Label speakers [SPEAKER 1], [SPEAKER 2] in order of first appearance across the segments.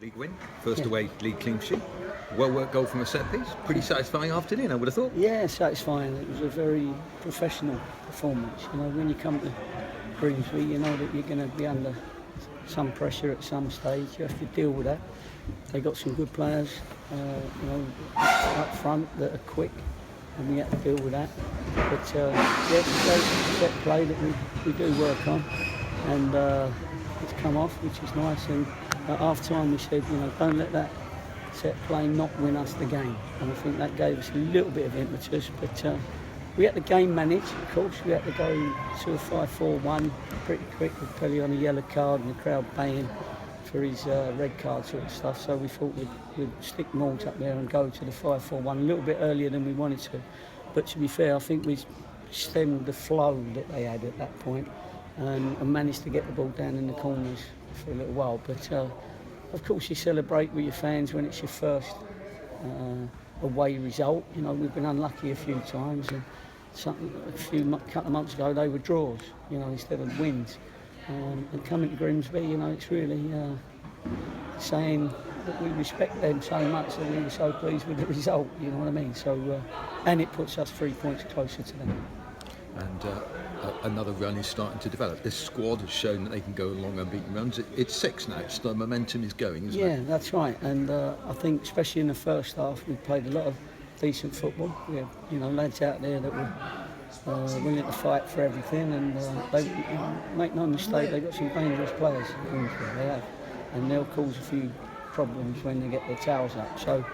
[SPEAKER 1] League win, first away league clean sheet. Well worked goal from a set piece. Pretty satisfying afternoon, I would have thought.
[SPEAKER 2] Yeah, satisfying. It was a very professional performance. You know, when you come to Grimsby, you know that you're going to be under some pressure at some stage. You have to deal with that. They got some good players, up front that are quick, and we had to deal with that. But yeah, it's a great set play that we do work on, and it's come off, which is nice. And at half time we said, don't let that set play not win us the game. And I think that gave us a little bit of impetus. But we had the game managed, of course. We had to go to a 5-4-1 pretty quick with Pelly on a yellow card and the crowd baying for his red card sort of stuff. So we thought we'd stick Malls up there and go to the 5-4-1 a little bit earlier than we wanted to. But to be fair, I think we stemmed the flow that they had at that point and managed to get the ball down in the corners for a little while. But of course you celebrate with your fans when it's your first away result. We've been unlucky a few times, and couple of months ago they were draws, instead of wins. And coming to Grimsby, it's really saying that we respect them so much that we were so pleased with the result. You know what I mean? So, and it puts us 3 points closer to them.
[SPEAKER 1] And another run is starting to develop. This squad has shown that they can go long unbeaten runs. It's 6 now. The momentum is going, isn't it?
[SPEAKER 2] Yeah, that's right. And I think, especially in the first half, we played a lot of decent football. We had, lads out there that were willing to fight for everything. And they make no mistake, they've got some dangerous players. They have, and they'll cause a few problems when they get their towels up. So,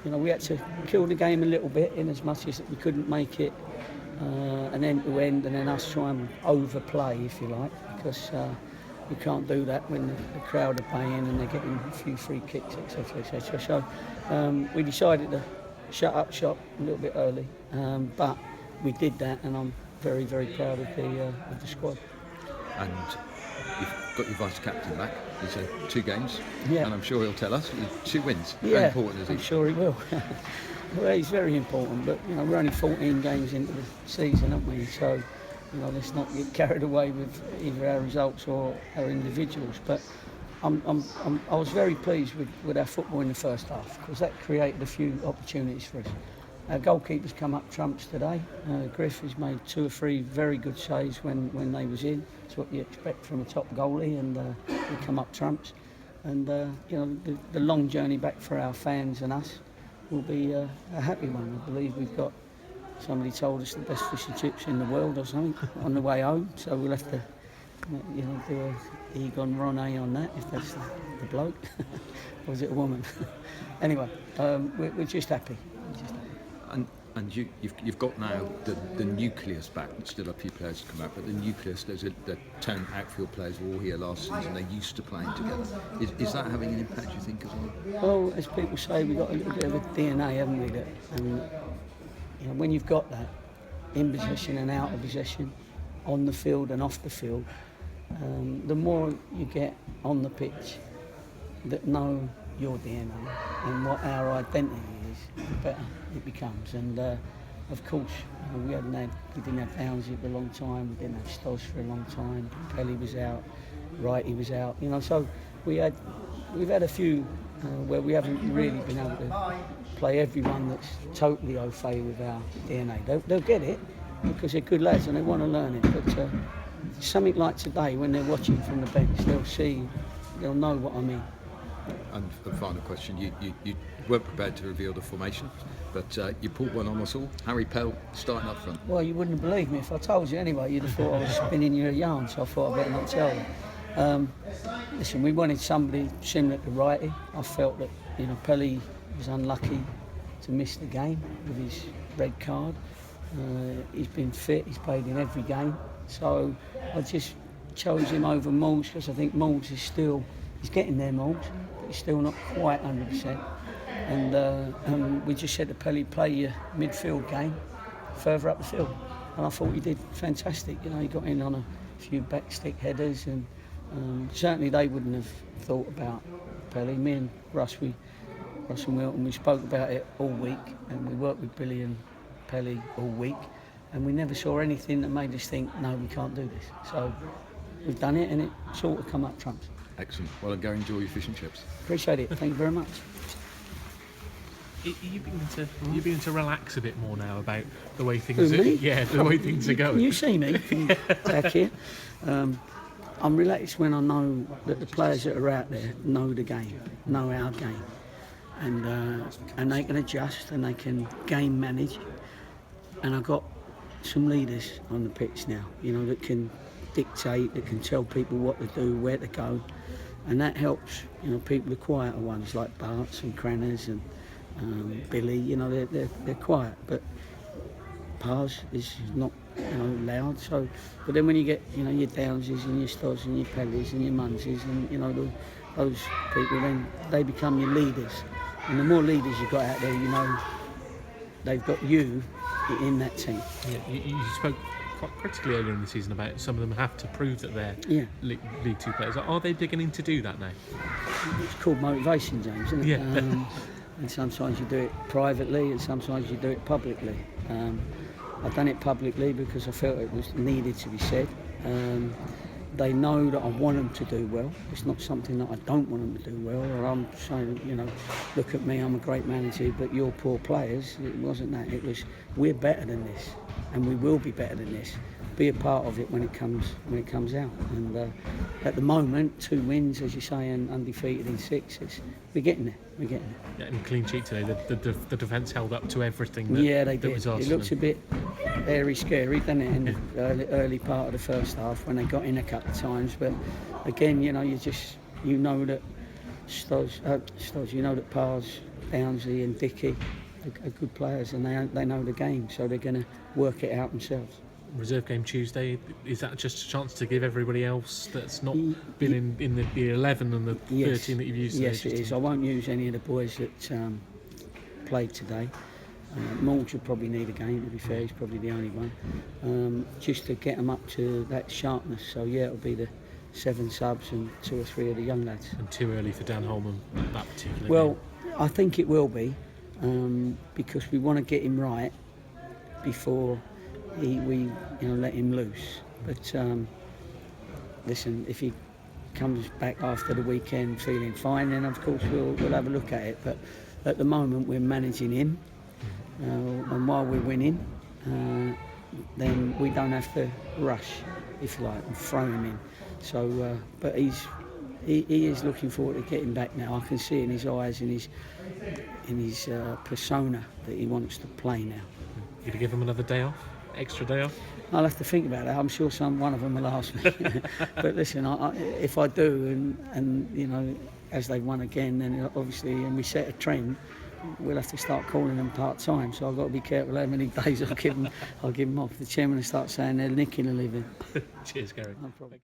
[SPEAKER 2] we had to kill the game a little bit, in as much as we couldn't make it an end-to-end, and then us try and overplay, if you like, because you can't do that when the crowd are paying and they're getting a few free kicks, etc, etc. So we decided to shut up shop a little bit early, but we did that, and I'm very, very proud of the squad.
[SPEAKER 1] And you've got your vice-captain back. He's had 2 games,
[SPEAKER 2] yeah.
[SPEAKER 1] And I'm sure he'll tell us 2 wins.
[SPEAKER 2] Yeah,
[SPEAKER 1] how important is he?
[SPEAKER 2] I'm sure he will. Well, he's very important, but we're only 14 games into the season, aren't we? So, let's not get carried away with either our results or our individuals. But I was very pleased with our football in the first half, because that created a few opportunities for us. Our goalkeeper's come up trumps today. Griff has made 2 or 3 very good saves when they was in. It's what you expect from a top goalie, and he come up trumps. And the long journey back for our fans and us will be a happy one. I believe we've got, somebody told us, the best fish and chips in the world or something on the way home. So we'll have to, do a Egon Ronne on that, if that's the bloke. Or is it a woman? Anyway, we're just happy.
[SPEAKER 1] And you've got now the nucleus back. Still a few players to come out, but the nucleus, the 10 outfield players were all here last season. They used to playing together. Is that having an impact, you think, as well?
[SPEAKER 2] Well, as people say, we've got a little bit of a DNA, haven't we? And when you've got that, in possession and out of possession, on the field and off the field, the more you get on the pitch that know your DNA and what our identity is, the better it becomes. And of course, we didn't have Downsy for a long time, we didn't have Stoss for a long time, Pelly was out, Wrighty was out, so we've had a few where we haven't really been able to play everyone that's totally au fait with our DNA. They'll get it because they're good lads and they want to learn it, but something like today, when they're watching from the bench, they'll know what I mean.
[SPEAKER 1] And the final question, you weren't prepared to reveal the formation, but you pulled one on us all. Harry Pell starting up front.
[SPEAKER 2] Well, you wouldn't believe me if I told you anyway. You'd have thought I was spinning you a yarn, so I thought I'd better not tell you. Listen, we wanted somebody similar to Wrighty. I felt that Pelly was unlucky to miss the game with his red card. He's been fit, he's played in every game, so I just chose him over Malls, because I think Malls is still, he's getting there, Malls, but he's still not quite 100%. And we just said to Pelly, play your midfield game further up the field, and I thought he did fantastic. He got in on a few back stick headers, and certainly they wouldn't have thought about Pelly. Me and Russ and Wilton, we spoke about it all week, and we worked with Billy and Pelly all week, and we never saw anything that made us think, no, we can't do this. So we've done it, and it sort of come up trumps.
[SPEAKER 1] Excellent. Well, I'll go enjoy your fish and chips.
[SPEAKER 2] Appreciate it. Thank you very much.
[SPEAKER 3] You're beginning to relax a bit more now about the way things
[SPEAKER 2] Who, me?
[SPEAKER 3] the way things are going.
[SPEAKER 2] You see me from back here. I'm relaxed when I know that the players that are out there know the game, know our game, and they can adjust and they can game manage. And I've got some leaders on the pitch now, that can dictate, that can tell people what to do, where to go, and that helps. People, the quieter ones like Barts and Cranners and Billy, they're quiet, but Pars is not loud. So, but then when you get your Downses and your Stods and your Pellies and your Munses and those people, then they become your leaders. And the more leaders you've got out there, they've got you in that team.
[SPEAKER 3] Yeah, you spoke quite critically earlier in the season about some of them have to prove that they're League Two players. Are they beginning to do that now?
[SPEAKER 2] It's called motivation, James, isn't it?
[SPEAKER 3] Yeah.
[SPEAKER 2] And sometimes you do it privately and sometimes you do it publicly. I've done it publicly because I felt it was needed to be said. They know that I want them to do well. It's not something that I don't want them to do well, or I'm saying, look at me, I'm a great manager, but you're poor players. It wasn't that. It was, we're better than this, and we will be better than this. Be a part of it when it comes out. And at the moment, 2 wins, as you say, and undefeated in 6. We're getting there.
[SPEAKER 3] Yeah, and clean sheet today. The defence held up to everything.
[SPEAKER 2] They did.
[SPEAKER 3] Was asked
[SPEAKER 2] it looks a bit airy, scary, doesn't it, in the early part of the first half when they got in a couple of times. But again, you know that Stods, that Pars, Downsy, and Dickey are good players, and they know the game, so they're going to work it out themselves.
[SPEAKER 3] Reserve game Tuesday, is that just a chance to give everybody else that's not been in the 11 and the 13 that you've used today?
[SPEAKER 2] Yes, it is. I won't use any of the boys that played today. Morgs will probably need a game, to be fair, he's probably the only one, just to get them up to that sharpness. So yeah, it'll be the 7 subs and 2 or 3 of the young lads.
[SPEAKER 3] And too early for Dan Holman, that particular
[SPEAKER 2] game? I think it will be, because we want to get him right before we let him loose. But listen, if he comes back after the weekend feeling fine, then of course we'll have a look at it. But at the moment we're managing him, and while we're winning, then we don't have to rush, if you like, and throw him in. So, but he is looking forward to getting back now. I can see in his eyes, in his persona, that he wants to play now.
[SPEAKER 3] You going to give him another day off? Extra day off?
[SPEAKER 2] I'll have to think about that. I'm sure one of them will ask me. But listen, if I do, and as they've won again, then obviously, and we set a trend, we'll have to start calling them part-time. So I've got to be careful how many days I'll give them off. The chairman will start saying they're nicking a living.
[SPEAKER 3] Cheers, Gary.
[SPEAKER 2] No problem.